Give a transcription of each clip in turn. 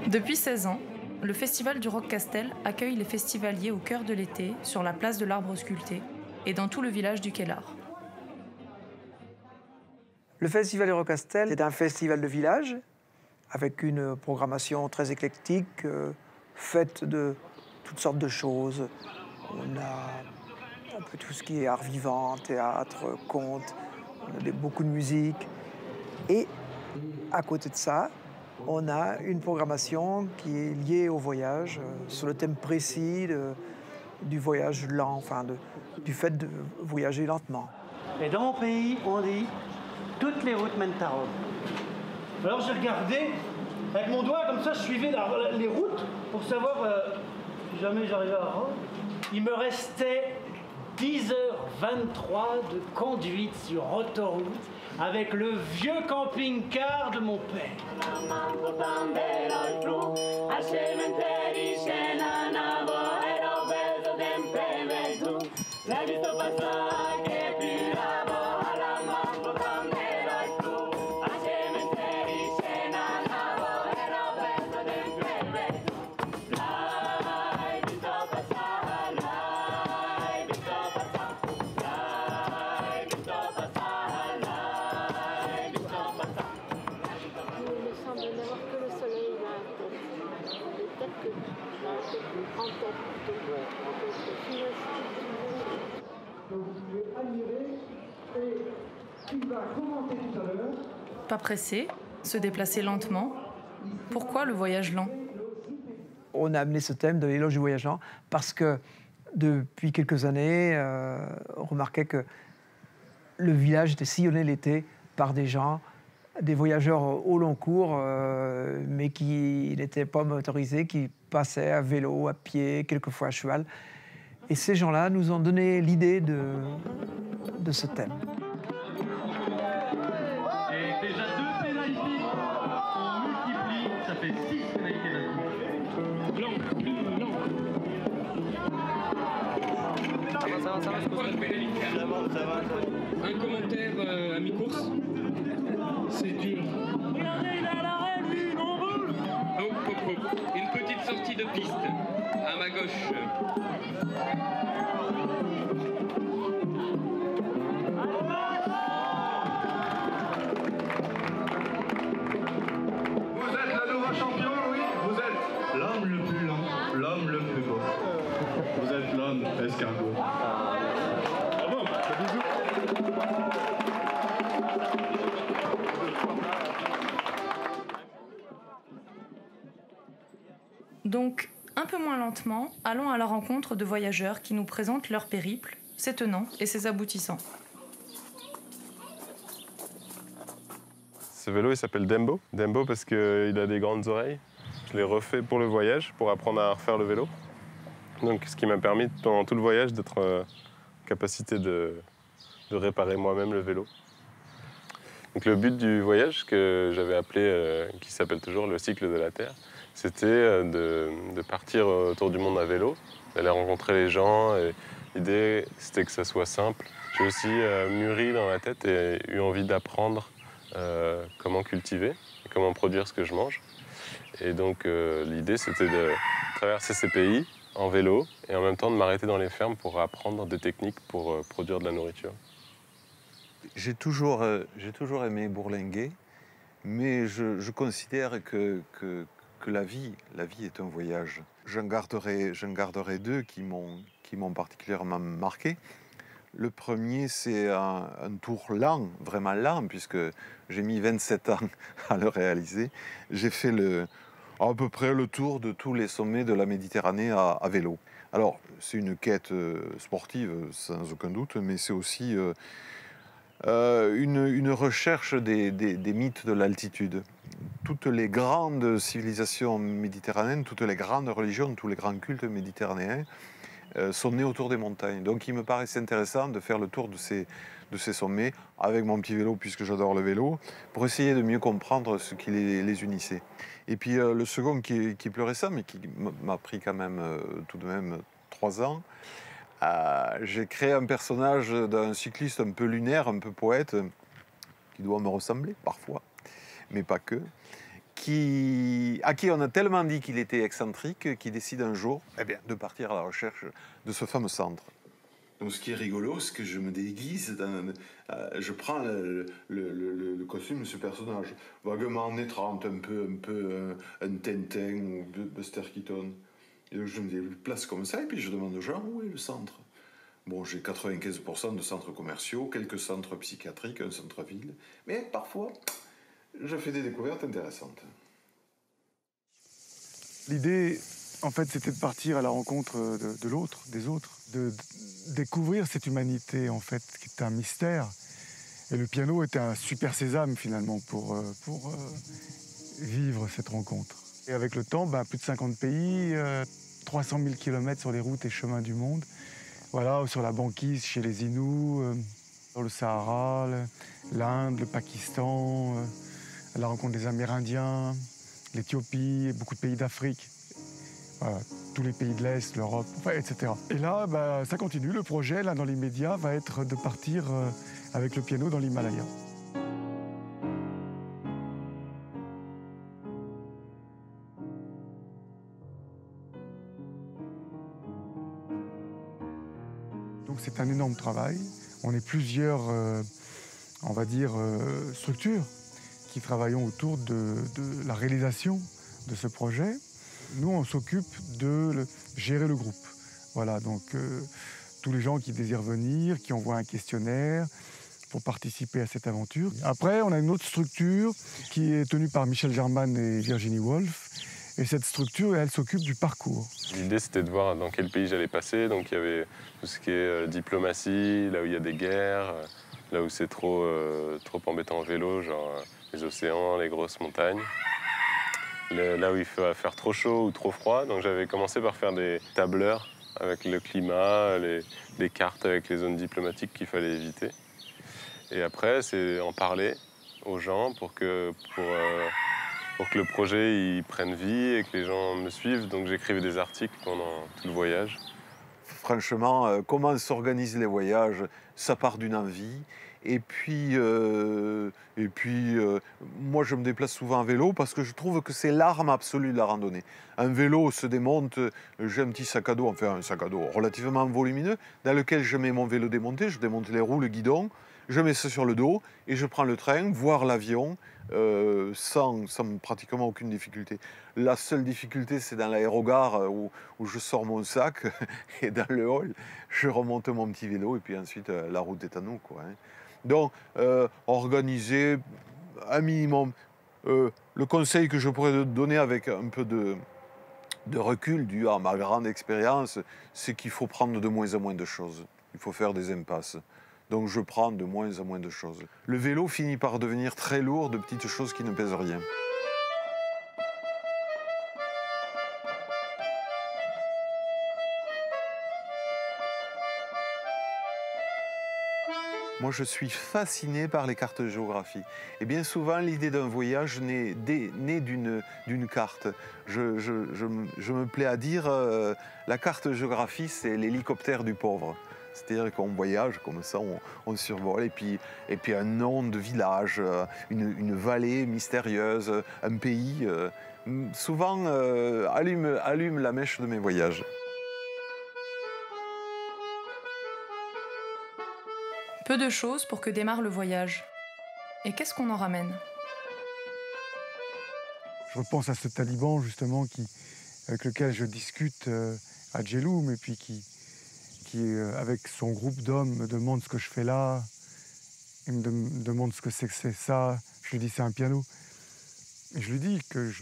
Depuis 16 ans, le Festival du Rock-Castel accueille les festivaliers au cœur de l'été sur la place de l'Arbre sculpté et dans tout le village du Kellar. Le Festival du Rock-Castel est un festival de village avec une programmation très éclectique, faite de toutes sortes de choses. On a un peu tout ce qui est art vivant, théâtre, conte, on a beaucoup de musique. Et à côté de ça, on a une programmation qui est liée au voyage, sur le thème précis du voyage lent, enfin du fait de voyager lentement. Et dans mon pays, on dit « toutes les routes mènent à Rome ». Alors j'ai regardé, avec mon doigt comme ça, je suivais les routes pour savoir si jamais j'arrivais à Rome. Il me restait 10h23 de conduite sur autoroute avec le vieux camping-car de mon père. Pas pressé, se déplacer lentement. Pourquoi le voyage lent ? On a amené ce thème de l'éloge du voyage lent parce que depuis quelques années, on remarquait que le village était sillonné l'été par des gens, des voyageurs au long cours, mais qui n'étaient pas motorisés, qui passaient à vélo, à pied, quelquefois à cheval. Et ces gens-là nous ont donné l'idée de ce thème. Et déjà 2 pénalités, on multiplie, ça fait 6 pénalités d'un coup. Blanc, plus blanc. Ça va, pourquoi le pénalité ? Ça va. Un commentaire à mi-course. C'est dur. Regardez, il est à l'arrêt, lui, non roule. Une petite sortie de piste, à ma gauche. L'homme le plus beau. Vous êtes l'homme escargot. Ah bon, bisous. Donc, un peu moins lentement, allons à la rencontre de voyageurs qui nous présentent leur périple, ses tenants et ses aboutissants. Ce vélo, il s'appelle Dembo. Dembo parce qu'il a des grandes oreilles. Je l'ai refait pour le voyage, pour apprendre à refaire le vélo. Donc, ce qui m'a permis pendant tout le voyage d'être en capacité de réparer moi-même le vélo. Donc, le but du voyage que j'avais appelé, qui s'appelle toujours le cycle de la Terre, c'était de partir autour du monde à vélo, d'aller rencontrer les gens. L'idée, c'était que ça soit simple. J'ai aussi mûri dans la tête et eu envie d'apprendre comment cultiver et comment produire ce que je mange. Et donc l'idée, c'était de traverser ces pays en vélo et en même temps de m'arrêter dans les fermes pour apprendre des techniques pour produire de la nourriture. J'ai toujours aimé bourlinguer, mais je considère que la vie est un voyage. J'en garderai 2 qui m'ont particulièrement marqué. Le premier, c'est un tour lent, vraiment lent, puisque j'ai mis 27 ans à le réaliser. J'ai fait à peu près le tour de tous les sommets de la Méditerranée à vélo. Alors, c'est une quête sportive, sans aucun doute, mais c'est aussi une recherche des mythes de l'altitude. Toutes les grandes civilisations méditerranéennes, toutes les grandes religions, tous les grands cultes méditerranéens sont nés autour des montagnes. Donc il me paraissait intéressant de faire le tour de ces sommets avec mon petit vélo, puisque j'adore le vélo, pour essayer de mieux comprendre ce qui les unissait. Et puis le second qui est plus récent, mais qui m'a pris quand même tout de même 3 ans, j'ai créé un personnage d'un cycliste un peu lunaire, un peu poète, qui doit me ressembler parfois, mais pas que, à qui on a tellement dit qu'il était excentrique qu'il décide un jour de partir à la recherche de ce fameux centre. Donc ce qui est rigolo, c'est que je me déguise, je prends le costume de ce personnage, vaguement nez 30, un peu un Tintin ou Buster Keaton. Et donc je me déplace comme ça et puis je demande aux gens où est le centre. Bon, j'ai 95% de centres commerciaux, quelques centres psychiatriques, un centre-ville, mais parfois je fais des découvertes intéressantes. L'idée, en fait, c'était de partir à la rencontre de l'autre, des autres, de découvrir cette humanité, en fait, qui est un mystère. Et le piano était un super sésame, finalement, pour vivre cette rencontre. Et avec le temps, plus de 50 pays, 300 000 km sur les routes et chemins du monde. Voilà, sur la banquise, chez les Inuits, dans le Sahara, l'Inde, le Pakistan, à la rencontre des Amérindiens, l'Éthiopie, beaucoup de pays d'Afrique. Voilà, tous les pays de l'Est, l'Europe, etc. Et là, ça continue. Le projet, là, dans l'immédiat, va être de partir avec le piano dans l'Himalaya. Donc c'est un énorme travail. On est plusieurs, on va dire, structures qui travaillons autour de la réalisation de ce projet. Nous, on s'occupe de gérer le groupe. Voilà, donc tous les gens qui désirent venir, qui envoient un questionnaire pour participer à cette aventure. Après, on a une autre structure qui est tenue par Michel German et Virginie Woolf. Et cette structure, elle s'occupe du parcours. L'idée, c'était de voir dans quel pays j'allais passer. Donc, il y avait tout ce qui est diplomatie, là où il y a des guerres, là où c'est trop embêtant en vélo, genre les océans, les grosses montagnes. Là où il va faire trop chaud ou trop froid. Donc, j'avais commencé par faire des tableurs avec le climat, les cartes avec les zones diplomatiques qu'il fallait éviter. Et après, c'est en parler aux gens pour que le projet il prenne vie et que les gens me suivent. Donc j'écrivais des articles pendant tout le voyage. Franchement, comment s'organisent les voyages, ça part d'une envie. Et puis moi, je me déplace souvent en vélo parce que je trouve que c'est l'arme absolue de la randonnée. Un vélo se démonte, j'ai un petit sac à dos, enfin un sac à dos relativement volumineux, dans lequel je mets mon vélo démonté, je démonte les roues, le guidon, je mets ça sur le dos et je prends le train, voire l'avion, sans pratiquement aucune difficulté. La seule difficulté, c'est dans l'aérogare où je sors mon sac et dans le hall, je remonte mon petit vélo et puis ensuite la route est à nous, quoi, hein. Donc, organiser un minimum. Le conseil que je pourrais donner avec un peu de recul dû à ma grande expérience, c'est qu'il faut prendre de moins en moins de choses. Il faut faire des impasses. Donc je prends de moins en moins de choses. Le vélo finit par devenir très lourd de petites choses qui ne pèsent rien. Moi, je suis fasciné par les cartes de géographie. Et bien souvent, l'idée d'un voyage naît d'une carte. Je me plais à dire, la carte de géographie, c'est l'hélicoptère du pauvre. C'est-à-dire qu'on voyage comme ça, on survole, et puis un nom de village, une vallée mystérieuse, un pays, souvent allume la mèche de mes voyages. Peu de choses pour que démarre le voyage. Et qu'est-ce qu'on en ramène? Je repense à ce taliban, justement, avec lequel je discute à Djeloum, et puis qui avec son groupe d'hommes, me demande ce que je fais là. Il me demande ce que c'est ça. Je lui dis c'est un piano. Et je lui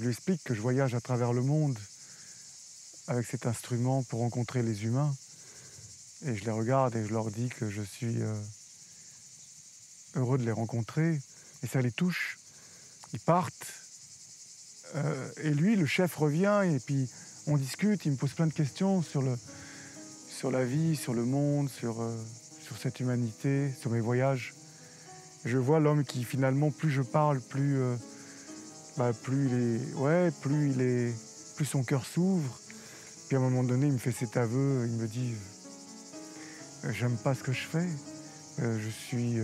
explique que je voyage à travers le monde avec cet instrument pour rencontrer les humains. Et je les regarde et je leur dis que je suis heureux de les rencontrer. Et ça les touche. Ils partent. Et lui, le chef, revient et puis on discute. Il me pose plein de questions sur la vie, sur le monde, sur cette humanité, sur mes voyages. Je vois l'homme qui, finalement, plus je parle, plus son cœur s'ouvre. Puis à un moment donné, il me fait cet aveu, il me dit « J'aime pas ce que je fais. Je suis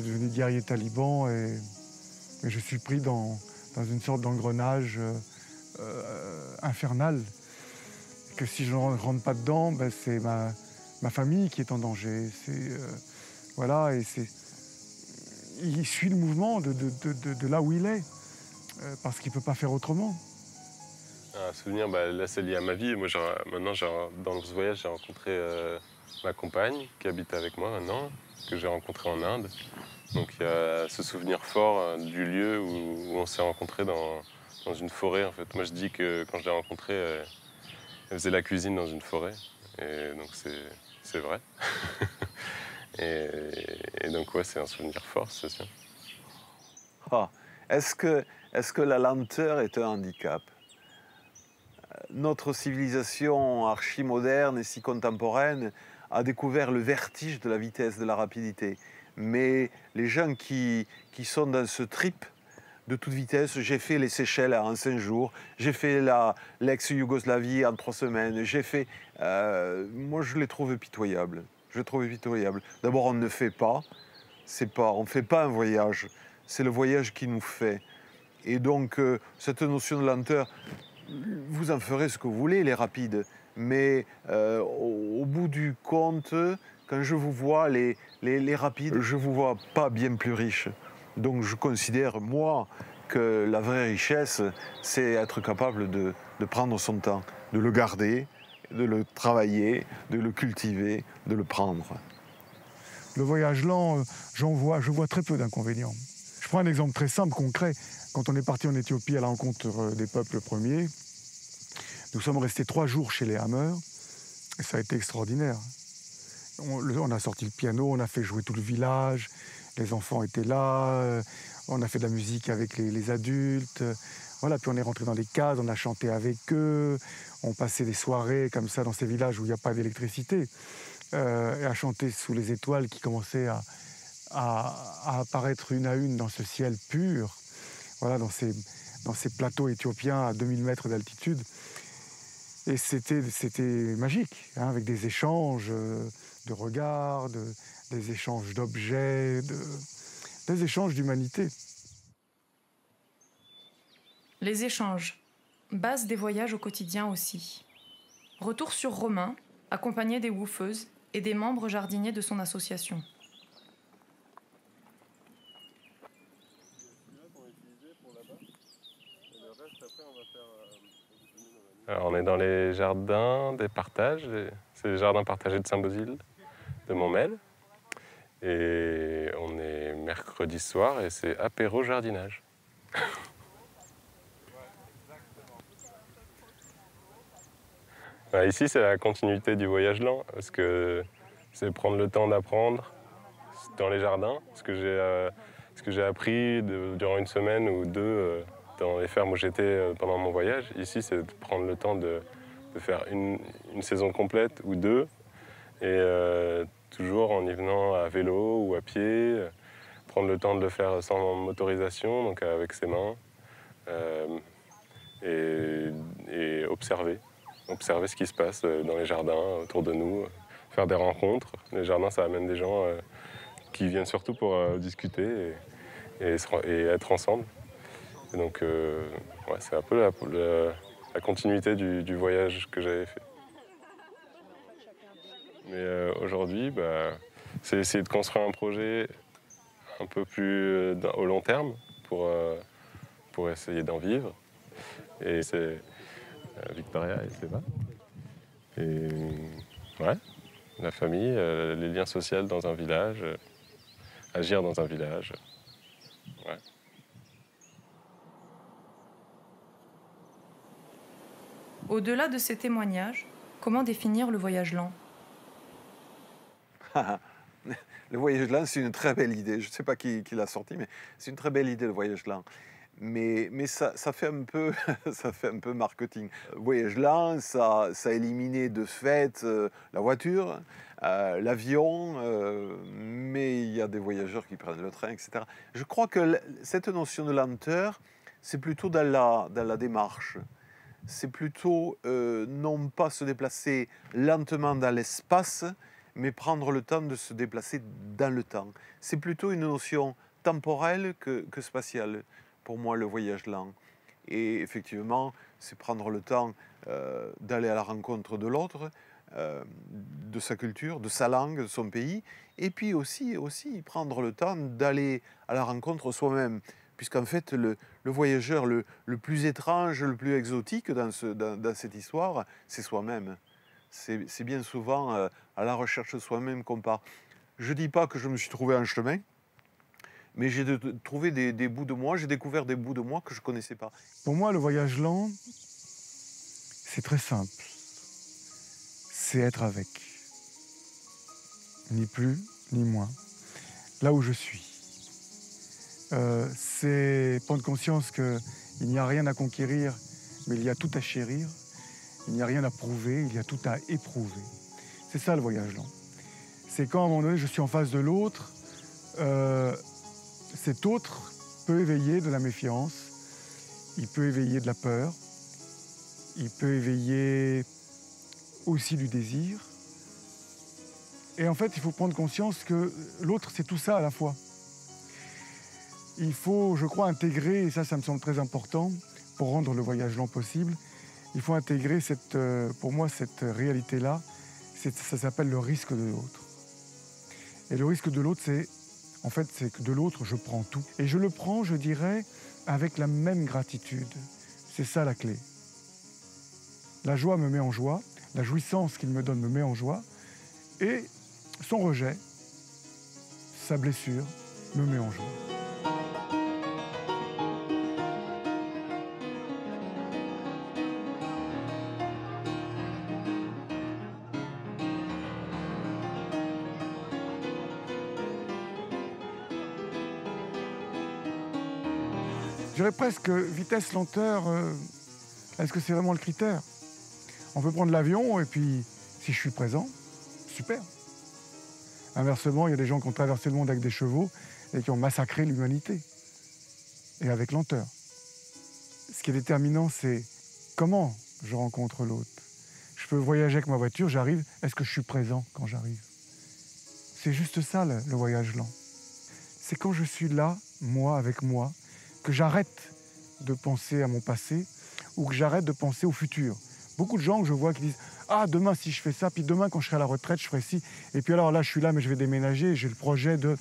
devenu guerrier taliban et je suis pris dans dans une sorte d'engrenage infernal. Que si je ne rentre pas dedans, ben, c'est ma famille qui est en danger. Voilà, et il suit le mouvement de là où il est, parce qu'il ne peut pas faire autrement. Un souvenir, là c'est lié à ma vie. Moi, maintenant, dans ce voyage, j'ai rencontré ma compagne qui habite avec moi maintenant, que j'ai rencontrée en Inde. Donc il y a ce souvenir fort du lieu où on s'est rencontrés dans une forêt. En fait. Moi, je dis que quand je l'ai rencontrée, elle faisait la cuisine dans une forêt. Et donc c'est vrai. et donc ouais, c'est un souvenir fort, c'est sûr. Ah, est-ce que la lenteur est un handicap? Notre civilisation archi-moderne et si contemporaine a découvert le vertige de la vitesse, de la rapidité. Mais les gens qui sont dans ce trip de toute vitesse, j'ai fait les Seychelles en 5 jours, j'ai fait l'ex-Yougoslavie en 3 semaines, j'ai fait... moi, je les trouve pitoyables. Je les trouve pitoyables. D'abord, on ne fait pas. On ne fait pas un voyage. C'est le voyage qui nous fait. Et donc, cette notion de lenteur, vous en ferez ce que vous voulez, les rapides. Mais au bout du compte, quand je vous vois les rapides, je ne vous vois pas bien plus riche. Donc je considère, moi, que la vraie richesse, c'est être capable de prendre son temps, de le garder, de le travailler, de le cultiver, de le prendre. Le voyage lent, je vois très peu d'inconvénients. Je prends un exemple très simple, concret. Quand on est parti en Éthiopie à la rencontre des peuples premiers, nous sommes restés 3 jours chez les Hameurs, et ça a été extraordinaire. On a sorti le piano, on a fait jouer tout le village, les enfants étaient là, on a fait de la musique avec les adultes. Voilà, puis on est rentré dans les cases, on a chanté avec eux, on passait des soirées comme ça dans ces villages où il n'y a pas d'électricité, et à chanter sous les étoiles qui commençaient à apparaître une à une dans ce ciel pur, voilà, dans ces plateaux éthiopiens à 2000 mètres d'altitude. Et c'était magique, hein, avec des échanges de regards, des échanges d'objets, des échanges d'humanité. Les échanges, base des voyages au quotidien aussi. Retour sur Romain, accompagné des woofeuses et des membres jardiniers de son association. Alors, on est dans les jardins des partages, c'est les jardins partagés de Saint-Basile, de Montmel. Et on est mercredi soir et c'est apéro jardinage. Ici, c'est la continuité du voyage lent, parce que c'est prendre le temps d'apprendre dans les jardins, ce que j'ai appris durant une semaine ou 2 dans les fermes où j'étais pendant mon voyage. Ici, c'est de prendre le temps de faire une saison complète ou 2, et toujours en y venant à vélo ou à pied, prendre le temps de le faire sans motorisation, donc avec ses mains, et observer ce qui se passe dans les jardins autour de nous, faire des rencontres. Les jardins, ça amène des gens qui viennent surtout pour discuter et être ensemble. Et donc, ouais, c'est un peu la continuité du voyage que j'avais fait. Mais aujourd'hui, c'est essayer de construire un projet un peu plus au long terme pour essayer d'en vivre. Et c'est Victoria et Seba. Et ouais, la famille, les liens sociaux dans un village, agir dans un village. Ouais. Au-delà de ces témoignages, comment définir le voyage lent ? Le voyage lent, c'est une très belle idée. Je ne sais pas qui l'a sorti, mais c'est une très belle idée, le voyage lent. Mais ça fait un peu, ça fait un peu marketing. Le voyage lent, ça a éliminé de fait la voiture, l'avion, mais il y a des voyageurs qui prennent le train, etc. Je crois que cette notion de lenteur, c'est plutôt dans la démarche. C'est plutôt non pas se déplacer lentement dans l'espace, mais prendre le temps de se déplacer dans le temps. C'est plutôt une notion temporelle que spatiale. pour moi le voyage lent. Et effectivement, c'est prendre le temps d'aller à la rencontre de l'autre, de sa culture, de sa langue, de son pays, et puis aussi prendre le temps d'aller à la rencontre soi-même. Puisqu'en fait, le voyageur le plus étrange, le plus exotique dans cette histoire, c'est soi-même. C'est bien souvent à la recherche de soi-même qu'on part. Je ne dis pas que je me suis trouvé un chemin, mais j'ai trouvé des bouts de moi, j'ai découvert des bouts de moi que je ne connaissais pas. Pour moi, le voyage lent, c'est très simple. C'est être avec. Ni plus, ni moins. Là où je suis. C'est prendre conscience qu'il n'y a rien à conquérir, mais il y a tout à chérir. Il n'y a rien à prouver, il y a tout à éprouver. C'est ça le voyage lent. C'est quand à un moment donné je suis en face de l'autre, cet autre peut éveiller de la méfiance, il peut éveiller de la peur, il peut éveiller aussi du désir. Et en fait, il faut prendre conscience que l'autre, c'est tout ça à la fois. Il faut, je crois, intégrer, et ça me semble très important, pour rendre le voyage lent possible, il faut intégrer pour moi cette réalité-là, ça s'appelle le risque de l'autre. Et le risque de l'autre, c'est que de l'autre, je prends tout. Et je le prends, je dirais, avec la même gratitude. C'est ça la clé. La joie me met en joie, la jouissance qu'il me donne me met en joie, et son rejet, sa blessure, me met en joie. Je dirais presque vitesse-lenteur, est-ce que c'est vraiment le critère? On peut prendre l'avion et puis, si je suis présent, super. Inversement, il y a des gens qui ont traversé le monde avec des chevaux et qui ont massacré l'humanité. Et avec lenteur. Ce qui est déterminant, c'est comment je rencontre l'autre. Je peux voyager avec ma voiture, j'arrive, est-ce que je suis présent quand j'arrive? C'est juste ça, le voyage lent. C'est quand je suis là, moi, avec moi, que j'arrête de penser à mon passé ou que j'arrête de penser au futur. Beaucoup de gens que je vois qui disent « Ah, demain, si je fais ça, puis demain, quand je serai à la retraite, je ferai ci. Et puis alors là, je suis là, mais je vais déménager, j'ai le projet de... »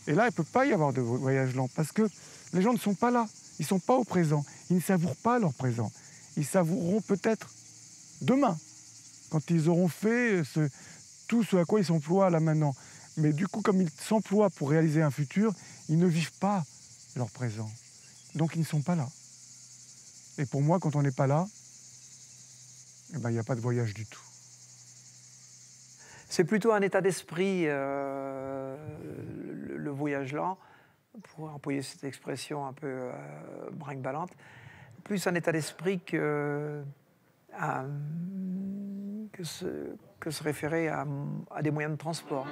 Et là, il ne peut pas y avoir de voyage lent parce que les gens ne sont pas là. Ils ne sont pas au présent. Ils ne savourent pas leur présent. Ils savoureront peut-être demain, quand ils auront fait tout ce à quoi ils s'emploient là maintenant. Mais du coup, comme ils s'emploient pour réaliser un futur, ils ne vivent pas leur présent. Donc ils ne sont pas là. Et pour moi, quand on n'est pas là, eh ben, il n'y a pas de voyage du tout. C'est plutôt un état d'esprit, le voyage lent, pour employer cette expression un peu brinque-ballante, plus un état d'esprit que se référer à des moyens de transport.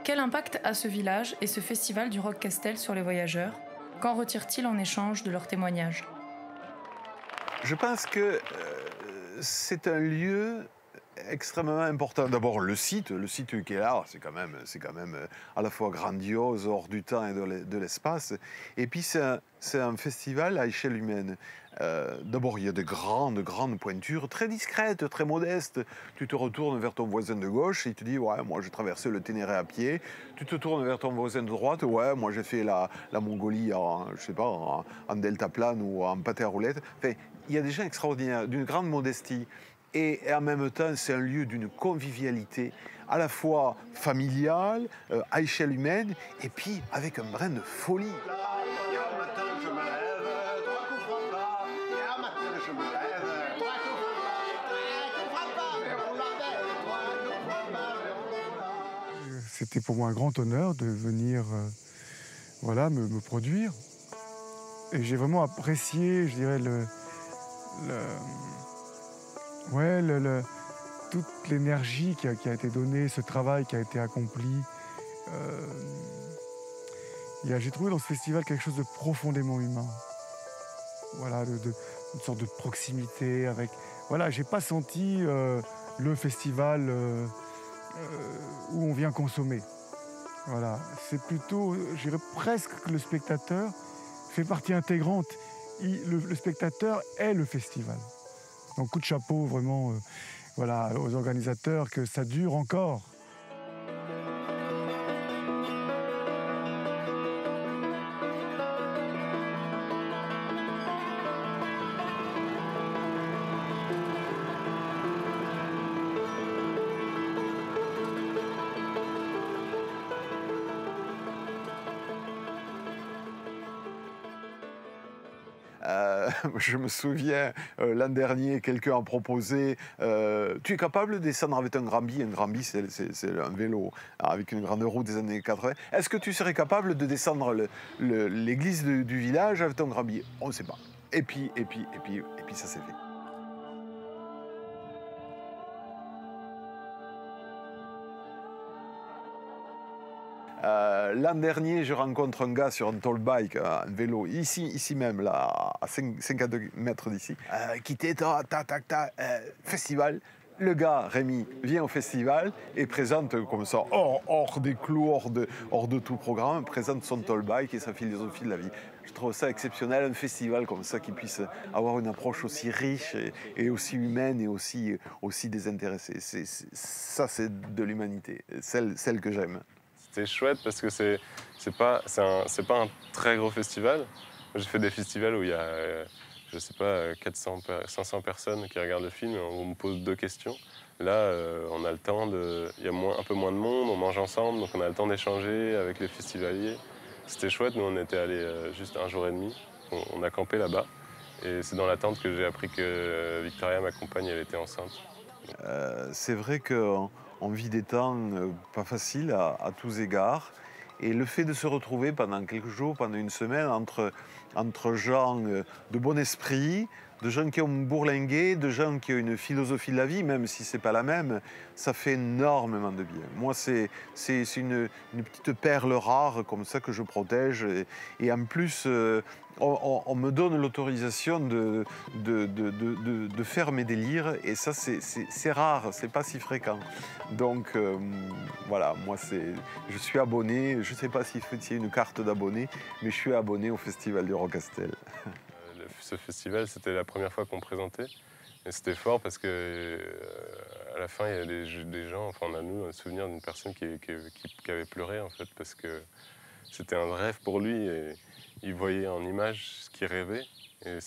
Quel impact a ce village et ce festival du Rock Castel sur les voyageurs? Qu'en retire-t-il en échange de leurs témoignages? Je pense que c'est un lieu extrêmement important. D'abord, le site qui est là, c'est quand même à la fois grandiose, hors du temps et de l'espace. Et puis, c'est un festival à échelle humaine. D'abord, il y a de grandes pointures, très discrètes, très modestes. Tu te retournes vers ton voisin de gauche et il te dit « Ouais, moi j'ai traversé le Ténéré à pied ». Tu te tournes vers ton voisin de droite « Ouais, moi j'ai fait la Mongolie en deltaplane ou en pâté à roulettes ». Enfin, il y a des gens extraordinaires, d'une grande modestie. Et en même temps, c'est un lieu d'une convivialité à la fois familiale, à échelle humaine, et puis avec un brin de folie. C'était pour moi un grand honneur de venir me produire Et j'ai vraiment apprécié, je dirais, toute l'énergie qui a été donnée, ce travail qui a été accompli. J'ai trouvé dans ce festival quelque chose de profondément humain. Voilà, une sorte de proximité avec... Voilà, j'ai pas senti le festival où on vient consommer. Voilà, c'est plutôt, je dirais presque que le spectateur fait partie intégrante. Le spectateur est le festival. Donc coup de chapeau vraiment voilà, aux organisateurs, que ça dure encore. Je me souviens, l'an dernier, quelqu'un a proposé tu es capable de descendre avec un Granby? Un Granby, c'est un vélo avec une grande roue des années 80. Est-ce que tu serais capable de descendre l'église du village avec ton Granby? On ne sait pas. Et puis ça s'est fait. L'an dernier, je rencontre un gars sur un tall bike, un vélo, ici même, là, à 52 mètres d'ici, qui était festival. Le gars, Rémi, vient au festival et présente comme ça, hors des clous, hors de tout programme, présente son tall bike et sa philosophie de la vie. Je trouve ça exceptionnel, un festival comme ça qui puisse avoir une approche aussi riche et aussi humaine et aussi désintéressée. Ça, c'est de l'humanité, celle que j'aime. C'est chouette parce que c'est pas un très gros festival. J'ai fait des festivals où il y a, je sais pas, 500 personnes qui regardent le film et on me pose 2 questions. Là, on a le temps il y a un peu moins de monde, on mange ensemble, donc on a le temps d'échanger avec les festivaliers. C'était chouette, nous on était allés juste 1 jour et demi, on a campé là-bas. Et c'est dans l'attente que j'ai appris que Victoria, ma compagne, elle était enceinte. C'est vrai qu'on vit des temps pas faciles à tous égards. Et le fait de se retrouver pendant quelques jours, pendant une semaine, entre gens de bon esprit, de gens qui ont bourlingué, de gens qui ont une philosophie de la vie, même si ce n'est pas la même, ça fait énormément de bien. Moi, c'est une petite perle rare comme ça que je protège. Et en plus, on me donne l'autorisation de faire mes délires. Et ça, c'est rare, c'est pas si fréquent. Donc, voilà, moi, je suis abonné. Je ne sais pas s'il faut une carte d'abonné, mais je suis abonné au Festival du Rocastel. Ce festival, c'était la première fois qu'on présentait. Et c'était fort parce que à la fin, il y a des gens, enfin on a nous un souvenir d'une personne qui avait pleuré en fait parce que c'était un rêve pour lui et il voyait en image ce qu'il rêvait et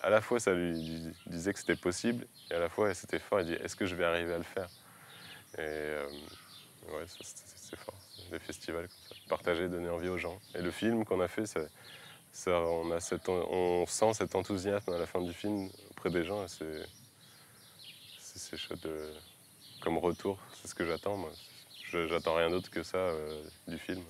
à la fois ça lui disait que c'était possible et à la fois c'était fort. Il dit est-ce que je vais arriver à le faire? Et ouais, c'est fort. Des festivals comme ça, partager, donner envie aux gens. Et le film qu'on a fait, on sent cet enthousiasme à la fin du film auprès des gens. C'est chouette comme retour. C'est ce que j'attends, moi. J'attends rien d'autre que ça du film.